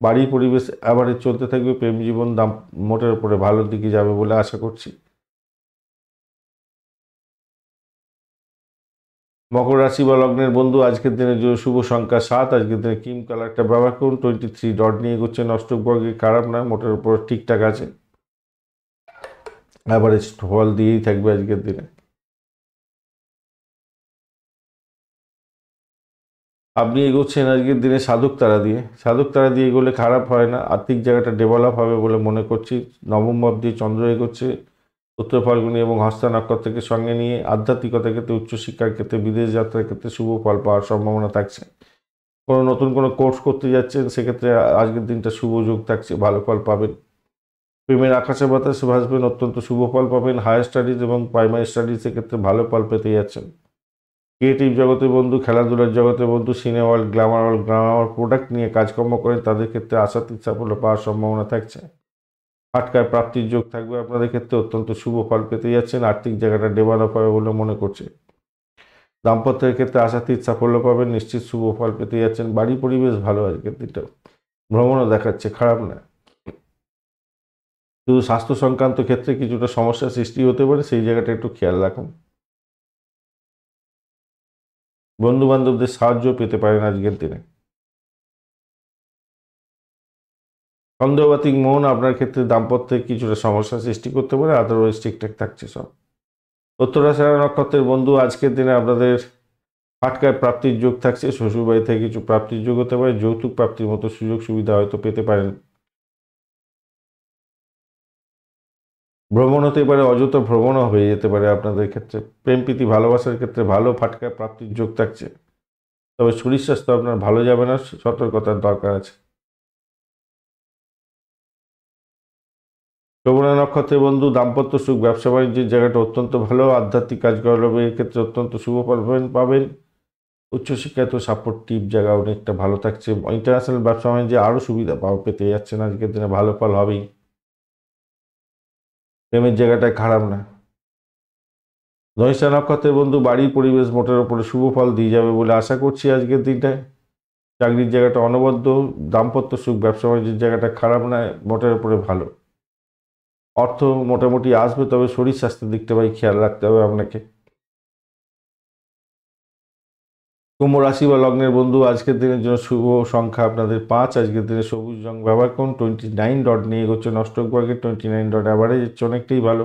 বাড়ির পরিবেশ অ্যাভারেজ চলতে থাকবে। প্রেম জীবন মোটের উপরে ভালোর দিকে যাবে বলে আশা করছি। মকর রাশি বা লগ্নের বন্ধু, আজকের দিনের জন্য শুভ সংখ্যা 7। আজকের দিনে ক্রিম কালারটা ব্যবহার করুন। 23 ডট নিয়ে এগোচ্ছেন, অষ্টক বর্গে খারাপ নয়, মোটের উপর ঠিকঠাক আছে, অ্যাভারেজ ফল দিয়েই থাকবে আজকের দিনে। আপনি এগোচ্ছেন আজকের দিনে সাধক তারা দিয়ে। সাধক তারা দিয়ে এগোলে খারাপ হয় না, আর্থিক জায়গাটা ডেভেলপ হবে বলে মনে করছি। নবম ভাব দিয়ে চন্দ্র এগোচ্ছে। উত্তর ফাল্গুনী এবং হস্তা নক্ষত্রকে সঙ্গে নিয়ে আধ্যাত্মিকতার ক্ষেত্রে, উচ্চশিক্ষার ক্ষেত্রে, বিদেশ যাত্রার ক্ষেত্রে শুভ ফল পাওয়ার সম্ভাবনা থাকছে। কোনো নতুন কোনো কোর্স করতে যাচ্ছেন, সেক্ষেত্রে আজকের দিনটা শুভ যোগ থাকছে, ভালো ফল পাবেন। প্রেমের আকাশে বাতাসে ভাসবেন, অত্যন্ত শুভ ফল পাবেন। হায়ার স্টাডিজ এবং প্রাইমারি স্টাডিজের ক্ষেত্রে ভালো ফল পেতে যাচ্ছেন। ক্রিয়েটিভ জগতের বন্ধু, খেলাধুলার জগতের বন্ধু, সিনে ওয়ার্ল্ড, গ্ল্যামার প্রোডাক্ট নিয়ে কাজকর্ম করেন, তাদের ক্ষেত্রে আশাতীত সাফল্য পাওয়ার সম্ভাবনা থাকছে। ফাটকায় প্রাপ্তির যোগ থাকবে আপনাদের ক্ষেত্রে, অত্যন্ত শুভ ফল পেতে যাচ্ছেন। আর্থিক জায়গাটা ডেভেলপ হবে বলে মনে করছে। দাম্পত্যের ক্ষেত্রে আশাতীত সাফল্য পাবেন, নিশ্চিত শুভ ফল পেতে যাচ্ছেন। বাড়ি পরিবেশ ভালো আজকের দিনটা, ভ্রমণও দেখাচ্ছে, খারাপ না। শুধু স্বাস্থ্য সংক্রান্ত ক্ষেত্রে কিছুটা সমস্যার সৃষ্টি হতে পারে, সেই জায়গাটা একটু খেয়াল রাখুন। বন্ধু বান্ধবদের সাহায্য পেতে পারেন আজকের দিনে। সন্দেহবাতিক মন আপনার ক্ষেত্রে দাম্পত্যে কিছুটা সমস্যা সৃষ্টি করতে পারে, আদারওয়াইজ ঠিকঠাক থাকছে সব। উত্তরাষাঢ়া নক্ষত্রের বন্ধু, আজকের দিনে আপনাদের ফাটকায় প্রাপ্তির যোগ থাকছে। শ্বশুরবাড়ি থেকে কিছু প্রাপ্তির যোগ হতে পারে, যৌতুক প্রাপ্তির মতো সুযোগ সুবিধা হয়তো পেতে পারেন। ভ্রমণ হতে পারে, অযথা ভ্রমণও হয়ে যেতে পারে আপনাদের ক্ষেত্রে। প্রেম প্রীতি ভালোবাসার ক্ষেত্রে ভালো, ফাটকায় প্রাপ্তির যোগ থাকছে। তবে শরীর স্বাস্থ্য আপনার ভালো যাবে না, সতর্কতার দরকার আছে। শ্রবণা নক্ষত্রের বন্ধু, দাম্পত্য সুখ ব্যবসা বাণিজ্যের জায়গাটা অত্যন্ত ভালো। আধ্যাত্মিক কাজকর্মের ক্ষেত্রে অত্যন্ত শুভ ফল পাবেন। উচ্চশিক্ষায় তো সাপোর্টিভ জায়গা অনেকটা ভালো থাকছে। ইন্টারন্যাশনাল ব্যবসা বাণিজ্যে আরও সুবিধা পেতে যাচ্ছেন, আজকের দিনে ভালো ফল হবেই। প্রেমের জায়গাটা খারাপ না। ধনিষ্ঠা নক্ষত্রের বন্ধু, বাড়ির পরিবেশ মোটের ওপরে শুভ ফল দিয়ে যাবে বলে আশা করছি আজকের দিনটায়। চাকরির জায়গাটা অনবদ্য। দাম্পত্য সুখ ব্যবসা বাণিজ্যের জায়গাটা খারাপ নয়, মোটের উপরে ভালো। অর্থ মোটামুটি আসবে, তবে শরীর স্বাস্থ্যের দিকটা ভাই খেয়াল রাখতে হবে আপনাকে। কুম্ভ রাশি বা লগ্নের বন্ধু, আজকের দিনের জন্য শুভ সংখ্যা আপনাদের 5। আজকের দিনে সবুজ রং ব্যবহার করুন। 29 ডট নিয়ে এগোচ্ছেন, অষ্টক বর্গে 29 ডট অ্যাভারেজ হচ্ছে, অনেকটাই ভালো।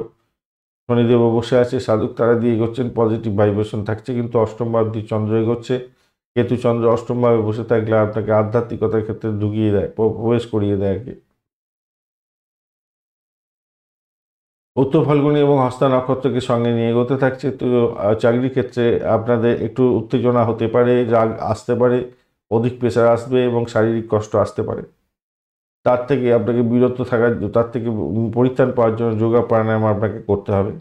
শনিদেব বসে আছে, সাধক তারা দিয়ে এগোচ্ছেন, পজিটিভ ভাইব্রেশন থাকছে। কিন্তু অষ্টম ভাব দিয়ে চন্দ্র এগোচ্ছে। কেতু চন্দ্র অষ্টম ভাবে বসে থাকলে আপনাকে আধ্যাত্মিকতার ক্ষেত্রে ঢুকিয়ে দেয়, প্রবেশ করিয়ে দেয় আর কি। উত্তর ফাল্গুনী এবং হস্তা নক্ষত্রকে সঙ্গে নিয়ে এগোতে থাকছে। তো চাকরির ক্ষেত্রে আপনাদের একটু উত্তেজনা হতে পারে, রাগ আসতে পারে, অধিক প্রেশার আসবে এবং শারীরিক কষ্ট আসতে পারে। তার থেকে আপনাকে বিরত থাকার, তার থেকে পরিত্রাণ পাওয়ার জন্য যোগা প্রাণায়াম আপনাকে করতে হবে।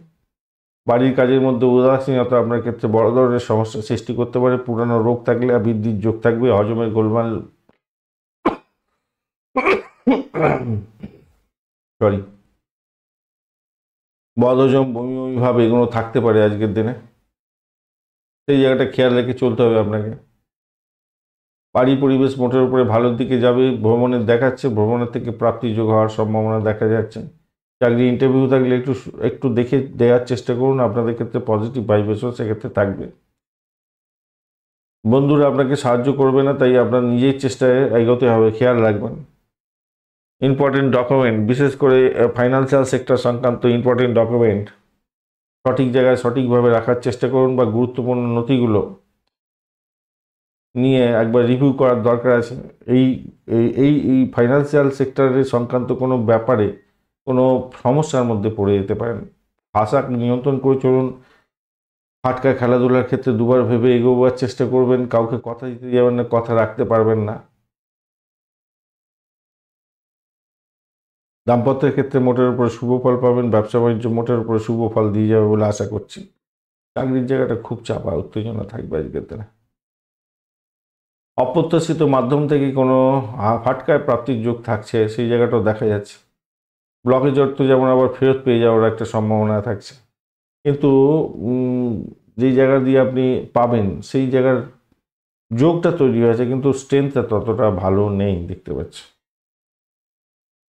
বাড়ির কাজের মধ্যে উদাসীনতা আপনার ক্ষেত্রে বড় ধরনের সমস্যা সৃষ্টি করতে পারে। পুরানো রোগ থাকলে বৃদ্ধির যোগ থাকবে। হজমের গোলমাল সরি বদহজম, বমি বমি ভাব এগুলো থাকতে পারে আজকের দিনে, সেই জায়গাটা খেয়াল রেখে চলতে হবে আপনাকে। বাড়ি পরিবেশ মোটের উপরে ভালোর দিকে যাবে। ভ্রমণের দেখাচ্ছে, ভ্রমণের থেকে প্রাপ্তিযোগ হওয়ার সম্ভাবনা দেখা যাচ্ছে। চাকরি ইন্টারভিউ থাকলে একটু একটু দেখে দেওয়ার চেষ্টা করুন, আপনাদের ক্ষেত্রে পজিটিভ ভাইব্রেশন সেক্ষেত্রে থাকবে। বন্ধুরা আপনাকে সাহায্য করবে না, তাই আপনার নিজের চেষ্টায় এগোতে হবে, খেয়াল রাখবেন। ইম্পর্টেন্ট ডকুমেন্ট, বিশেষ করে ফাইন্যান্সিয়াল সেক্টর সংক্রান্ত ইম্পর্টেন্ট ডকুমেন্ট সঠিক জায়গায় সঠিকভাবে রাখার চেষ্টা করুন, বা গুরুত্বপূর্ণ নথিগুলো নিয়ে একবার রিভিউ করার দরকার আছে। এই এই এই ফাইন্যান্সিয়াল সেক্টরের সংক্রান্ত কোনো ব্যাপারে কোনো সমস্যার মধ্যে পড়ে যেতে পারেন। ভাষা নিয়ন্ত্রণ করে চলুন। ফাটকা খেলাধুলার ক্ষেত্রে দুবার ভেবে এগোবার চেষ্টা করবেন। কাউকে কথা দিতে যাবেন না, কথা রাখতে পারবেন না। দাম্পত্যের ক্ষেত্রে মোটের উপরে শুভ ফল পাবেন। ব্যবসা বাণিজ্য মোটের উপরে শুভ ফল দিয়ে যাবে বলে আশা করছি। চাকরির জায়গাটা খুব চাপা উত্তেজনা থাকবে আজকের দিনে। অপ্রত্যাশিত মাধ্যম থেকে কোনো ফাটকায় প্রাপ্তির যোগ থাকছে, সেই জায়গাটাও দেখা যাচ্ছে। ব্লকেজ অর্থ যেমন আবার ফেরত পেয়ে যাওয়ার একটা সম্ভাবনা থাকছে, কিন্তু যেই জায়গা দিয়ে আপনি পাবেন সেই জায়গার যোগটা তৈরি হয়েছে, কিন্তু স্ট্রেংথটা ততটা ভালো নেই দেখতে পাচ্ছি।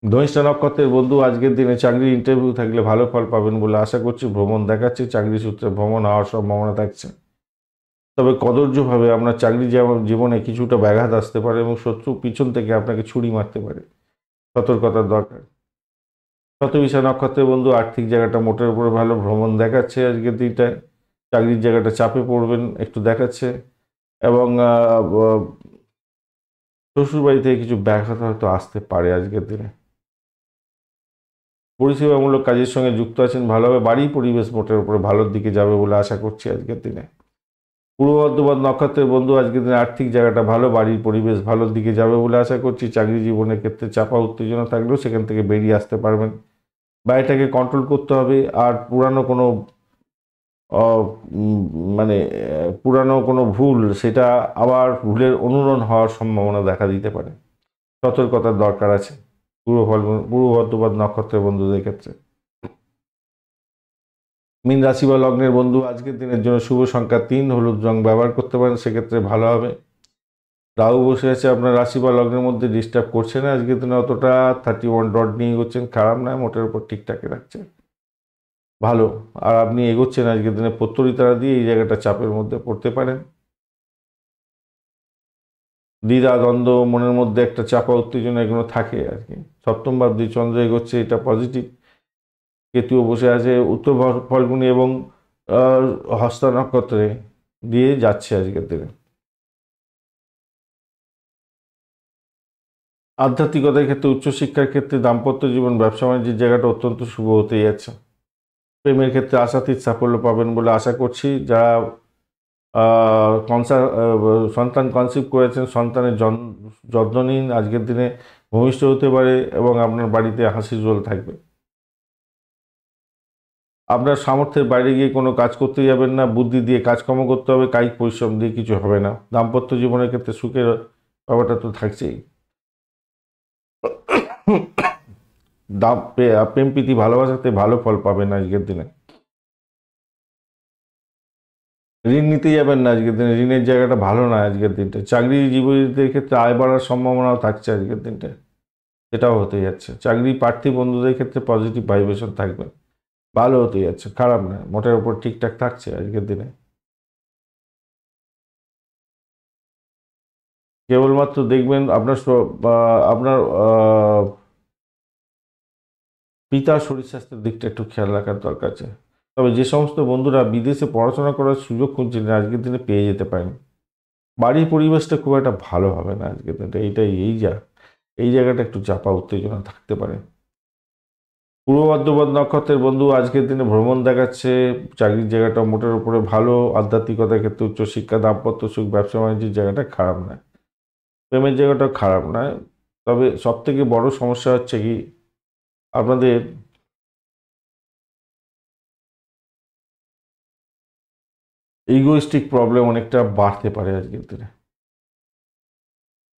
ধনিষ্ঠা নক্ষত্রের বন্ধু আজকের দিনে চাকরির ইন্টারভিউ থাকলে ভালো ফল পাবেন বলে আশা করছি। ভ্রমণ দেখাচ্ছে, চাকরি সূত্রে ভ্রমণ হওয়ার সম্ভাবনা থাকছে। তবে কদর্যভাবে আপনার চাকরি জীবনে কিছুটা ব্যাঘাত আসতে পারে এবং শত্রু পিছন থেকে আপনাকে ছুরি মারতে পারে, সতর্কতার দরকার। শতবিশা নক্ষত্রের বন্ধু আর্থিক জায়গাটা মোটের উপরে ভালো, ভ্রমণ দেখাচ্ছে আজকের দিনটায়। চাকরির জায়গাটা চাপে পড়বেন একটু দেখাচ্ছে, এবং শ্বশুরবাড়ি থেকে কিছু ব্যাঘাত হয়তো আসতে পারে আজকের দিনে। পরিষেবামূলক কাজের সঙ্গে যুক্ত আছেন, ভালোভাবে বাড়ির পরিবেশ মোটের উপরে ভালোর দিকে যাবে বলে আশা করছি আজকের দিনে। পূর্ব বর্ধমান নক্ষত্রের বন্ধু আজকের দিনে আর্থিক জায়গাটা ভালো, বাড়ির পরিবেশ ভালোর দিকে যাবে বলে আশা করছি। চাকরি জীবনের ক্ষেত্রে চাপা উত্তেজনা থাকলেও সেখান থেকে বেরিয়ে আসতে পারবেন। বাড়িটাকে কন্ট্রোল করতে হবে। আর পুরানো কোনো ভুল, সেটা আবার ভুলের অনুরণ হওয়ার সম্ভাবনা দেখা দিতে পারে, সতর্কতার দরকার আছে পূর্ব বর্ধমান নক্ষত্রের বন্ধুদের ক্ষেত্রে। মীন রাশি বা লগ্নের বন্ধু আজকের দিনের জন্য শুভ সংখ্যা 3, হলুদ রং ব্যবহার করতে পারেন, সেক্ষেত্রে ভালো হবে। রাহু বসে আছে আপনার রাশি বা লগ্নের মধ্যে, ডিস্টার্ব করছে না আজকের দিনে অতটা। 31 ডট নিয়ে এগোচ্ছেন, খারাপ নয়, মোটের উপর ঠিকঠাকই রাখছে, ভালো। আর আপনি এগোচ্ছেন আজকের দিনে প্রত্যরী তারা দিয়ে, এই জায়গাটা চাপের মধ্যে পড়তে পারেন। দ্বিধা দ্বন্দ্ব, মনের মধ্যে একটা চাপা উত্তেজনা, এগুলো থাকে আর কি। সপ্তম ভাব দিয়ে চন্দ্র এগোচ্ছে, এটা পজিটিভ। কেতুও বসে আছে উত্তর ফল্গুনী এবং হস্তা নক্ষত্রে দিয়ে যাচ্ছে আজকের দিনে। আধ্যাত্মিকতার ক্ষেত্রে, উচ্চশিক্ষার ক্ষেত্রে, দাম্পত্য জীবন, ব্যবসা বাণিজ্যের জায়গাটা অত্যন্ত শুভ হতেই যাচ্ছে। প্রেমের ক্ষেত্রে আশাতীত সাফল্য পাবেন বলে আশা করছি। যারা সন্তান কনসিভ করেছেন, সন্তানের যত্ন নিন। আজকের দিনে ভূমিষ্ঠ হতে পারে এবং আপনার বাড়িতে হাসির রোল থাকবে। আপনার সামর্থ্যের বাইরে গিয়ে কোনো কাজ করতে যাবেন না, বুদ্ধি দিয়ে কাজকর্ম করতে হবে, কায়িক পরিশ্রম দিয়ে কিছু হবে না। দাম্পত্য জীবনের ক্ষেত্রে সুখের ব্যাপারটা তো থাকছেই। প্রেম প্রীতি ভালোবাসাতে ভালো ফল পাবেন আজকের দিনে। ঋণ নিতে যাবেন না আজকের দিনে, ঋণের জায়গাটা ভালো না আজকের দিনটা। চাকরিজীবীদের ক্ষেত্রে আয় বাড়ার সম্ভাবনাও থাকছে আজকের দিনটা, সেটাও হতে যাচ্ছে। চাকরি প্রার্থী বন্ধুদের ক্ষেত্রে পজিটিভ ভাইব্রেশন থাকবে, ভালো হতে যাচ্ছে, খারাপ না, মোটের উপর ঠিকঠাক থাকছে আজকের দিনে। কেবলমাত্র দেখবেন আপনার পিতার শরীর স্বাস্থ্যের দিকটা একটু খেয়াল রাখার দরকার আছে। তবে যে সমস্ত বন্ধুরা বিদেশে পড়াশোনা করার সুযোগ খুঁজছিলেন, আজকের দিনে পেয়ে যেতে পারেন। বাড়ির পরিবেশটা খুব একটা ভালো হবে না আজকের দিনটা, এই জায়গাটা একটু চাপা উত্তেজনা থাকতে পারে। পূর্ব বর্ধমান নক্ষত্রের বন্ধু আজকের দিনে ভ্রমণ দেখাচ্ছে, চাকরির জায়গাটা মোটের উপরে ভালো। আধ্যাত্মিকতার ক্ষেত্রে উচ্চশিক্ষা, দাম্পত্য সুখ, ব্যবসা বাণিজ্যের জায়গাটা খারাপ নয়, প্রেমের জায়গাটাও খারাপ নয়। তবে সব থেকে বড় সমস্যা হচ্ছে কি, আপনাদের ইগোইস্টিক প্রবলেম অনেকটা বাড়তে পারে আজকের দিনে।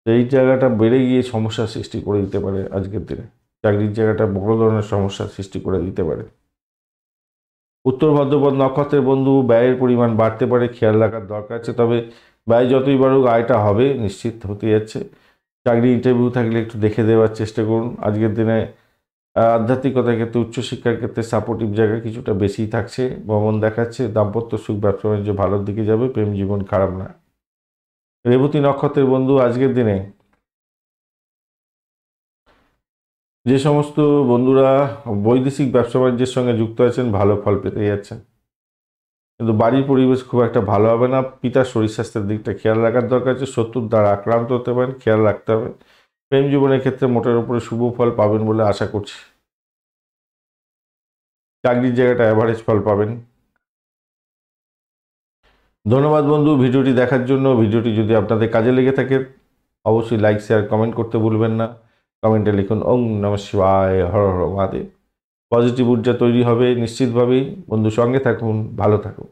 এই জায়গাটা বেড়ে গিয়ে সমস্যার সৃষ্টি করে দিতে পারে আজকের দিনে। চাকরির জায়গাটা বড় ধরনের সমস্যার সৃষ্টি করে দিতে পারে। উত্তর ভাদ্রপদ নক্ষত্রের বন্ধু ব্যয়ের পরিমাণ বাড়তে পারে, খেয়াল রাখার দরকার আছে। তবে ব্যয় যতই বাড়ুক, আয়টা হবে, নিশ্চিত হতে যাচ্ছে। চাকরি ইন্টারভিউ থাকলে একটু দেখে দেওয়ার চেষ্টা করুন আজকের দিনে। আধ্যাত্মিকতার ক্ষেত্রে, উচ্চশিক্ষার ক্ষেত্রে সাপোর্টিভ জায়গা কিছুটা বেশিই থাকছে, ভ্রমণ দেখাচ্ছে। দাম্পত্য সুখ, ব্যবসা বাণিজ্য ভালোর দিকে যাবে, প্রেম জীবন খারাপ না। রেবতী নক্ষত্রের বন্ধু আজকের দিনে যে সমস্ত বন্ধুরা বৈদেশিক ব্যবসা বাণিজ্যের সঙ্গে যুক্ত আছেন, ভালো ফল পেতে যাচ্ছেন। কিন্তু বাড়ির পরিবেশ খুব একটা ভালো হবে না। পিতার শরীর স্বাস্থ্যের দিকটা খেয়াল রাখার দরকার আছে। শত্রুর দ্বারা আক্রান্ত হতে পারেন, খেয়াল রাখতে হবে। প্রেম জীবনের ক্ষেত্রে মোটের উপরে শুভ ফল পাবেন বলে আশা করছি। চাকরির জায়গাটা অ্যাভারেজ ফল পাবেন। ধন্যবাদ বন্ধু ভিডিওটি দেখার জন্য। ভিডিওটি যদি আপনাদের কাজে লেগে থাকে অবশ্যই লাইক শেয়ার কমেন্ট করতে ভুলবেন না। কমেন্টে লিখুন ওং নমঃ শিবায়, হর হর মহাদেব। পজিটিভ ঊর্জা তৈরি হবে নিশ্চিতভাবেই। বন্ধু সঙ্গে থাকুন, ভালো থাকুন।